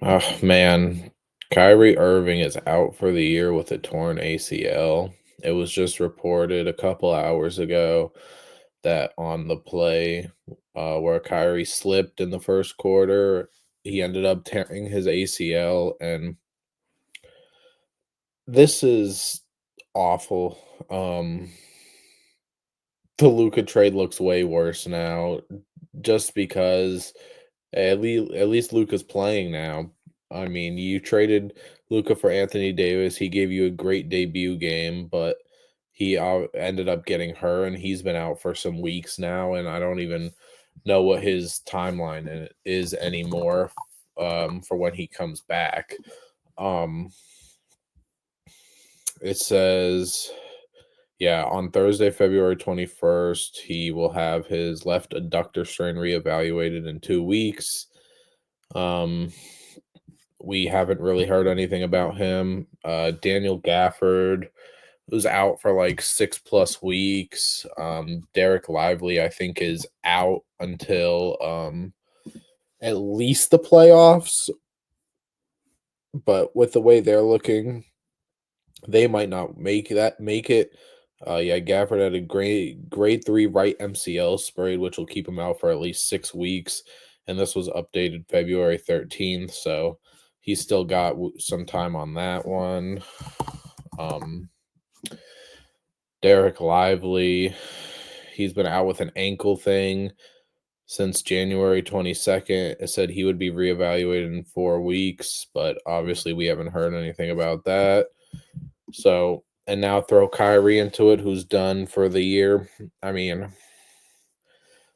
Oh man, Kyrie Irving is out for the year with a torn ACL. It was just reported a couple hours ago that on the play where Kyrie slipped in the first quarter, he ended up tearing his ACL, and this is awful. The Luca trade looks way worse now, just because at least Luka's playing now. I mean, you traded Luka for Anthony Davis. He gave you a great debut game, but he ended up getting hurt, and he's been out for some weeks now. And I don't even know what his timeline is anymore for when he comes back. Um, it says, yeah, on Thursday, February 21st, he will have his left adductor strain reevaluated in 2 weeks. Um, we haven't really heard anything about him. Daniel Gafford was out for like 6 plus weeks. Derek Lively, I think, is out until at least the playoffs. But with the way they're looking, they might not make it. Yeah, Gafford had a grade 3 right MCL sprain, which will keep him out for at least 6 weeks. And this was updated February 13th, so he's still got some time on that one. Um, Derek Lively, he's been out with an ankle thing since January 22nd. It said he would be reevaluated in 4 weeks, but obviously we haven't heard anything about that. So, and now throw Kyrie into it, who's done for the year. I mean,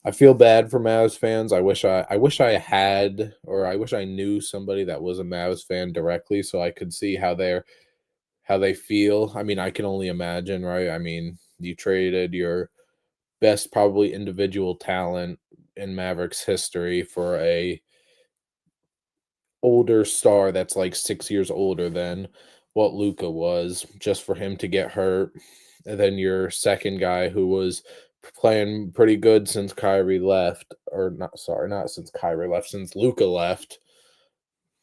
I feel bad for Mavs fans. I wish I had, or I wish I knew somebody that was a Mavs fan directly, so I could see how they feel. I mean, I can only imagine, right? I mean, you traded your best probably individual talent in Mavericks history for a older star that's like 6 years older than what Luca was, just for him to get hurt. And then your second guy who was playing pretty good since Kyrie left, or not, sorry, not since Kyrie left, since Luca left.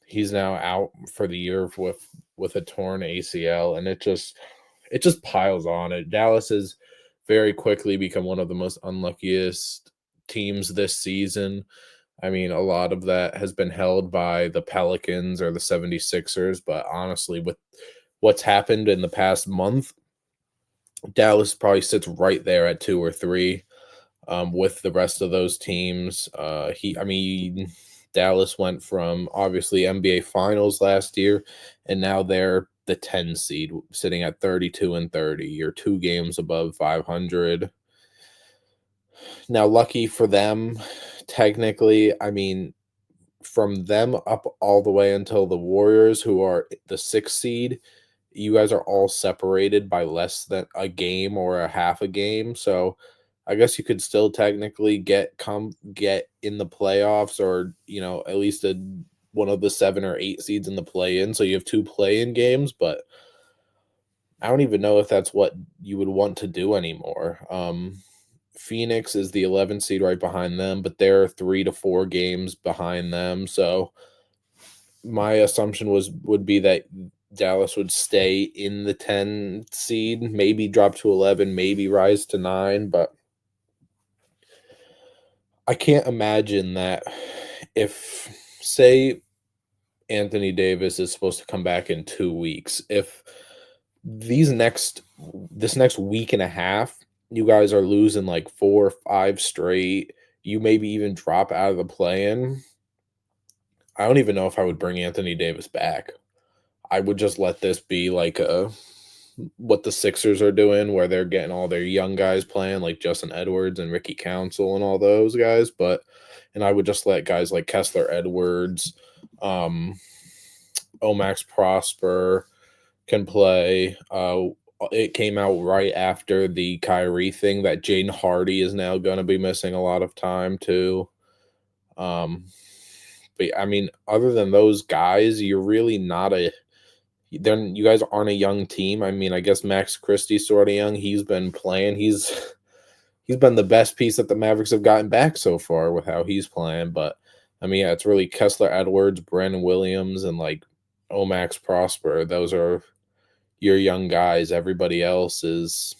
He's now out for the year with a torn ACL, and it just piles on. It Dallas has very quickly become one of the most unluckiest teams this season. I mean, a lot of that has been held by the Pelicans or the 76ers, but honestly, with what's happened in the past month, Dallas probably sits right there at 2 or 3, with the rest of those teams. I mean, Dallas went from obviously NBA Finals last year, and now they're the 10 seed, sitting at 32 and 30. You're 2 games above 500. Now, lucky for them, technically, I mean, from them up all the way until the Warriors, who are the 6th seed, you guys are all separated by less than a game or a half a game. So I guess you could still technically get in the playoffs, or at least one of the 7 or 8 seeds in the play in. So you have 2 play in games, but I don't even know if that's what you would want to do anymore. Phoenix is the 11th seed right behind them, but they're 3 to 4 games behind them. So my assumption would be that Dallas would stay in the 10 seed, maybe drop to 11, maybe rise to 9, but I can't imagine that if, say, Anthony Davis is supposed to come back in 2 weeks, if these next this next week and a half, you guys are losing like 4 or 5 straight, you maybe even drop out of the play-in. I don't even know if I would bring Anthony Davis back. I would just let this be like what the Sixers are doing, where they're getting all their young guys playing, like Justin Edwards and Ricky Council and all those guys. And I would just let guys like Kessler Edwards, um, Omax Prosper can play. It came out right after the Kyrie thing that Jaden Hardy is now going to be missing a lot of time too. Um, but I mean, other than those guys, you're really not a then you guys aren't a young team. I mean, I guess Max Christie's sort of young. He's been playing. He's been the best piece that the Mavericks have gotten back so far with how he's playing. But I mean, yeah, it's really Kessler Edwards, Brandon Williams, and like Omax Prosper. Those are your young guys. Everybody else is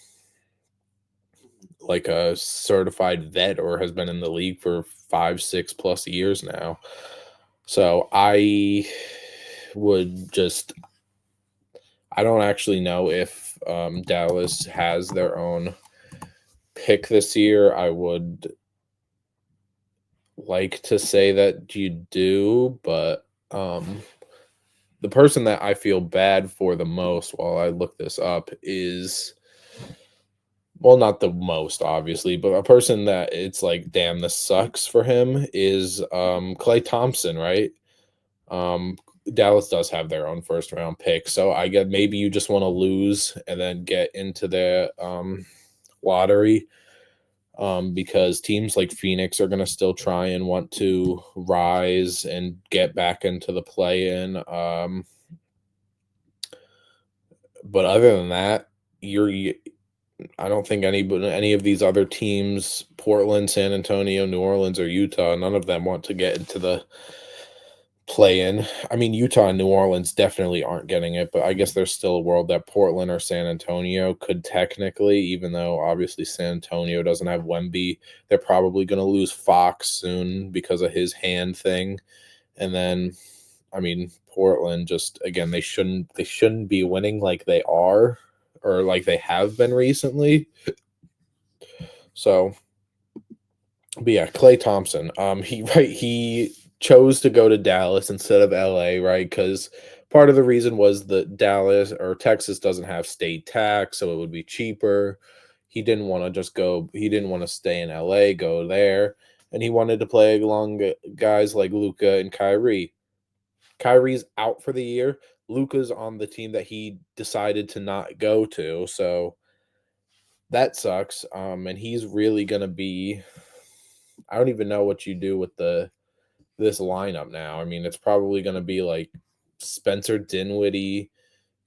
like a certified vet or has been in the league for 5, 6 plus years now. So would just I don't actually know if Dallas has their own pick this year. I would like to say that you do, but the person that I feel bad for the most while I look this up is, well, not the most obviously, but a person that it's like, damn, this sucks for him is Clay Thompson, right? Um Dallas does have their own first round pick, so I get maybe you just want to lose and then get into the lottery, because teams like Phoenix are going to still try and want to rise and get back into the play in. But other than that, I don't think any of these other teams, Portland, San Antonio, New Orleans, or Utah, none of them want to get into the play in. I mean, Utah and New Orleans definitely aren't getting it, but I guess there's still a world that Portland or San Antonio could technically, even though obviously San Antonio doesn't have Wemby. They're probably going to lose Fox soon because of his hand thing. And then, I mean, Portland just again, they shouldn't be winning like they are or like they have been recently. So, but yeah, Clay Thompson. He chose to go to Dallas instead of LA, right? Because part of the reason was that Dallas or Texas doesn't have state tax, so it would be cheaper. He didn't want to just go. He didn't want to stay in LA, go there, and he wanted to play along guys like Luca and Kyrie. Kyrie's out for the year. Luca's on the team that he decided to not go to, so that sucks. And he's really gonna be. I don't even know what you do with this lineup now. I mean, it's probably gonna be like Spencer Dinwiddie,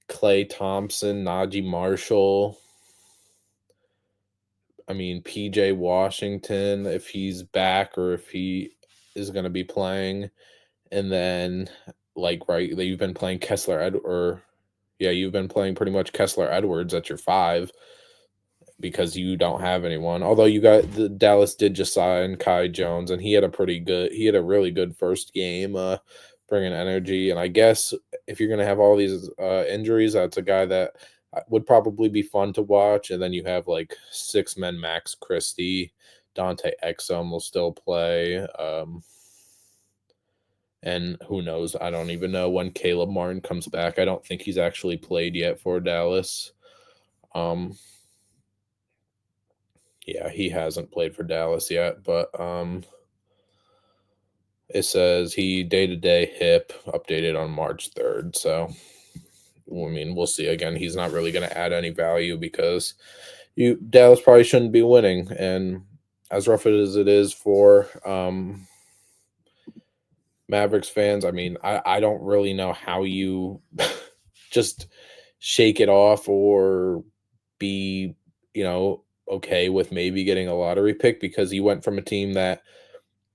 Clay Thompson, Najee Marshall. I mean, PJ Washington if he's back or if he is gonna be playing, and then like right, you've been playing or yeah, you've been playing pretty much Kessler Edwards at your five because you don't have anyone. Although the Dallas did just sign Kai Jones, and he had a really good first game, bringing energy. And I guess if you're gonna have all these injuries, that's a guy that would probably be fun to watch. And then you have like six men Max Christie, Dante Exum will still play. And who knows? I don't even know when Caleb Martin comes back. I don't think he's actually played yet for Dallas. Um, Yeah, he hasn't played for Dallas yet, but it says he day-to-day hip updated on March 3rd. So, I mean, we'll see. Again, he's not really going to add any value because you Dallas probably shouldn't be winning. And as rough as it is for Mavericks fans, I mean, I don't really know how you just shake it off or be, okay with maybe getting a lottery pick because he went from a team that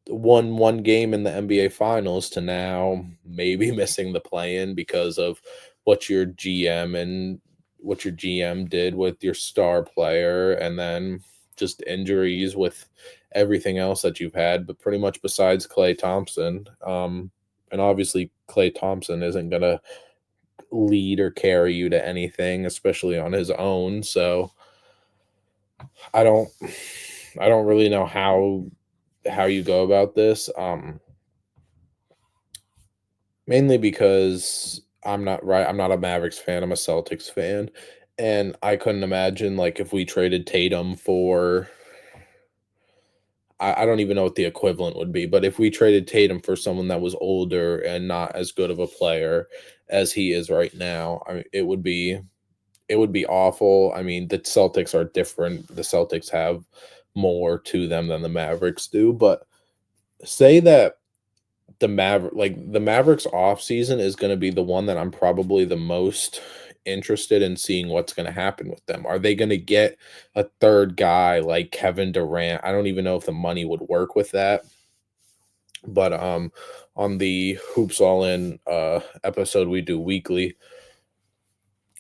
won one game in the NBA Finals to now maybe missing the play-in because of what your GM and what your GM did with your star player, and then just injuries with everything else that you've had, but pretty much besides Clay Thompson. And obviously Clay Thompson isn't gonna lead or carry you to anything, especially on his own. So I don't I don't really know how you go about this. Mainly because I'm not a Mavericks fan, I'm a Celtics fan, and I couldn't imagine, like, if we traded Tatum for I don't even know what the equivalent would be, but if we traded Tatum for someone that was older and not as good of a player as he is right now, I mean, it would be awful. I mean, the Celtics are different. The Celtics have more to them than the Mavericks do, but say that the Mavericks off season is going to be the one that I'm probably the most interested in seeing what's going to happen with them. Are they going to get a third guy like Kevin Durant? I don't even know if the money would work with that. But on the Hoops All In episode we do weekly,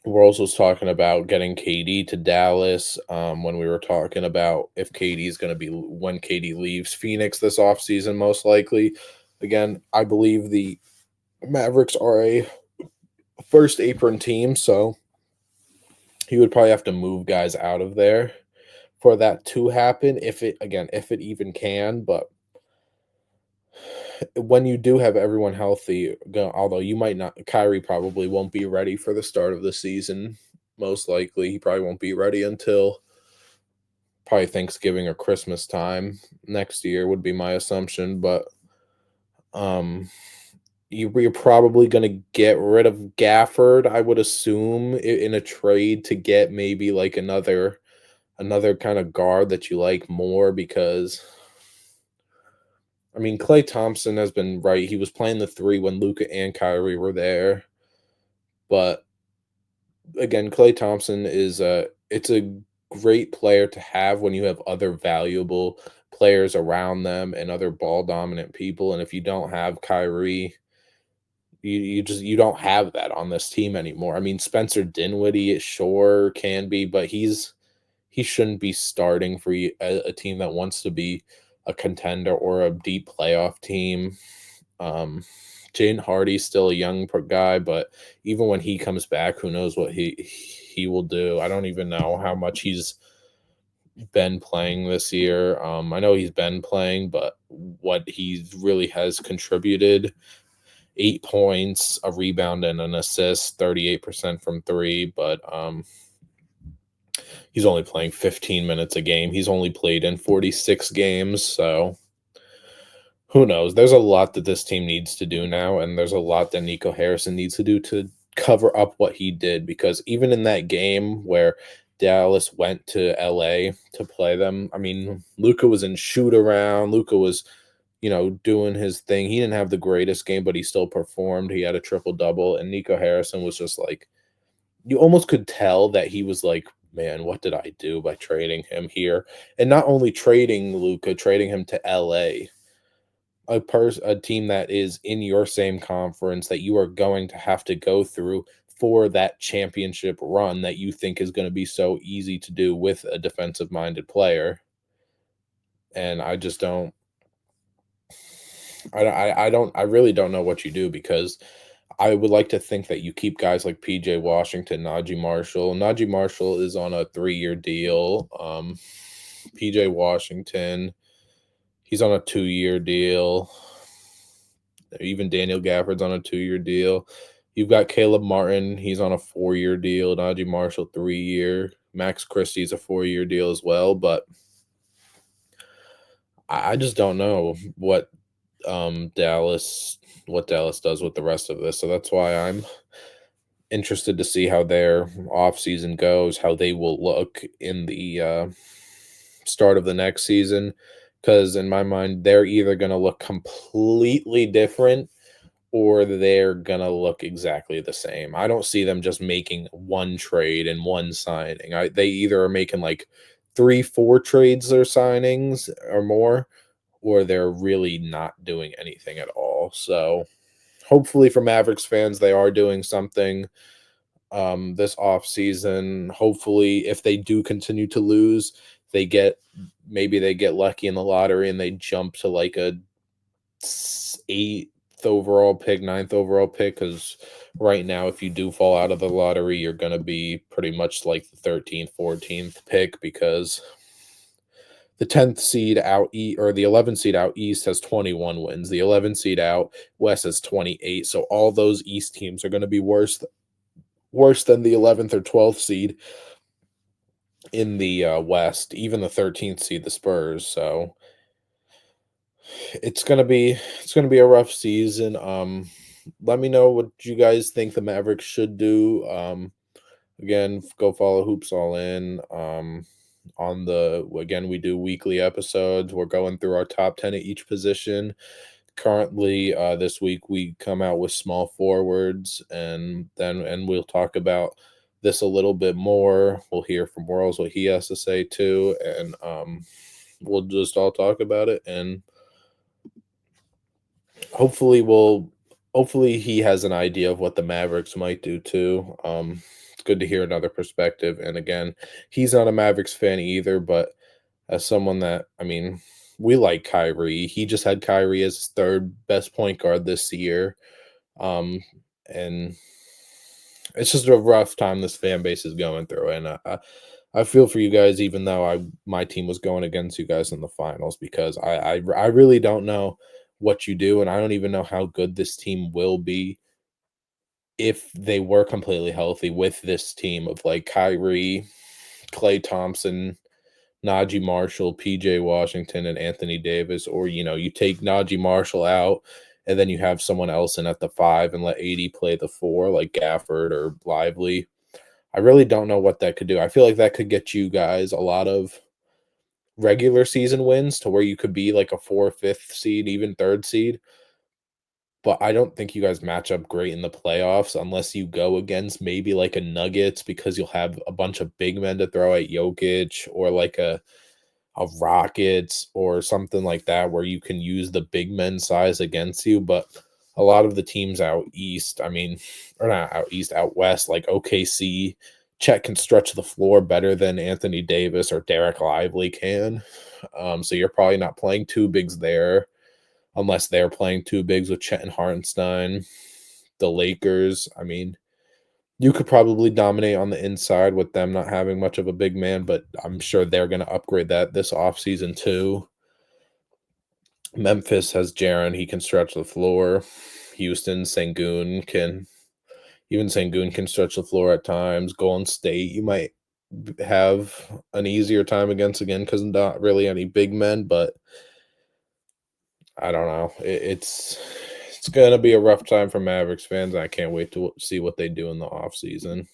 Rolls was talking about getting KD to Dallas, when we were talking about if KD is going to be when KD leaves Phoenix this offseason, most likely. Again, I believe the Mavericks are a first apron team, so he would probably have to move guys out of there for that to happen if it even can. But when you do have everyone healthy, although you might not, Kyrie probably won't be ready for the start of the season. Most likely, he probably won't be ready until probably Thanksgiving or Christmas time next year would be my assumption. But um, you're probably going to get rid of Gafford, I would assume, in a trade to get maybe like another kind of guard that you like more because I mean, Clay Thompson has been right. He was playing the three when Luca and Kyrie were there, but again, Clay Thompson is a great player to have when you have other valuable players around them and other ball dominant people. And if you don't have Kyrie, you don't have that on this team anymore. I mean, Spencer Dinwiddie sure can be, but he shouldn't be starting for a team that wants to be a contender or a deep playoff team. Jaden Hardy's still a young guy, but even when he comes back, who knows what he will do? I don't even know how much he's been playing this year. I know he's been playing, but what he really has contributed: 8 points, a rebound, and an assist, 38% from three. But he's only playing 15 minutes a game. He's only played in 46 games, so who knows? There's a lot that this team needs to do now, and there's a lot that Nico Harrison needs to do to cover up what he did. Because even in that game where Dallas went to LA to play them, I mean, Luca was in shoot around. Luca was, doing his thing. He didn't have the greatest game, but he still performed. He had a triple double, and Nico Harrison was just like, you almost could tell that he was like, man, what did I do by trading him here? And not only trading Luca, trading him to LA, a team that is in your same conference that you are going to have to go through for that championship run that you think is going to be so easy to do with a defensive minded player. And I just don't I really don't know what you do because I would like to think that you keep guys like PJ Washington, Najee Marshall. Najee Marshall is on a 3-year deal. PJ Washington, he's on a 2-year deal. Even Daniel Gafford's on a 2-year deal. You've got Caleb Martin. He's on a 4-year deal. Najee Marshall, 3-year. Max Christie's a 4-year deal as well. But I just don't know Dallas what Dallas does with the rest of this. So that's why I'm interested to see how their offseason goes, how they will look in the start of the next season. Because in my mind, they're either going to look completely different or they're gonna look exactly the same. I don't see them just making one trade and one signing. They either are making like 3, 4 trades or signings or more, or they're really not doing anything at all. So hopefully for Mavericks fans, they are doing something this off season. Hopefully, if they do continue to lose, they get maybe they get lucky in the lottery and they jump to like a eighth overall pick, ninth overall pick. Because right now, if you do fall out of the lottery, you're going to be pretty much like the 13th, 14th pick because the 10th seed out or the 11th seed out east has 21 wins. The 11th seed out west has 28. So all those east teams are going to be worse than the 11th or 12th seed in the west, even the 13th seed, the Spurs. So it's gonna be a rough season. Let me know what you guys think the Mavericks should do. Again, go follow Hoops All In. On the again, we do weekly episodes. We're going through our top 10 at each position. Currently, this week we come out with small forwards, and we'll talk about this a little bit more. We'll hear from Worlds what he has to say too, and we'll just all talk about it and Hopefully, we'll hopefully he has an idea of what the Mavericks might do too. It's good to hear another perspective. And again, he's not a Mavericks fan either, but as someone that I mean, we like Kyrie. He just had Kyrie as his third best point guard this year. Um, and it's just a rough time this fan base is going through, and I feel for you guys, even though my team was going against you guys in the finals because I really don't know what you do, and I don't even know how good this team will be if they were completely healthy with this team of like Kyrie, Clay Thompson, Najee Marshall, PJ Washington, and Anthony Davis, or you take Najee Marshall out and then you have someone else in at the five and let AD play the four, like Gafford or Lively. I really don't know what that could do. I feel like that could get you guys a lot of regular season wins to where you could be like a four, fifth seed, even third seed. But I don't think you guys match up great in the playoffs unless you go against maybe like a Nuggets because you'll have a bunch of big men to throw at Jokic or like a Rockets or something like that where you can use the big men size against you. But a lot of the teams out east, I mean, or not out east, out west, like OKC, Chet can stretch the floor better than Anthony Davis or Derek Lively can. So you're probably not playing two bigs there unless they're playing two bigs with Chet and Hartenstein. The Lakers, I mean, you could probably dominate on the inside with them not having much of a big man, but I'm sure they're going to upgrade that this offseason too. Memphis has Jaren, he can stretch the floor. Houston, Sengun can stretch the floor at times. Golden State, you might have an easier time against again because not really any big men, but I don't know. It's gonna be a rough time for Mavericks fans. I can't wait to see what they do in the offseason.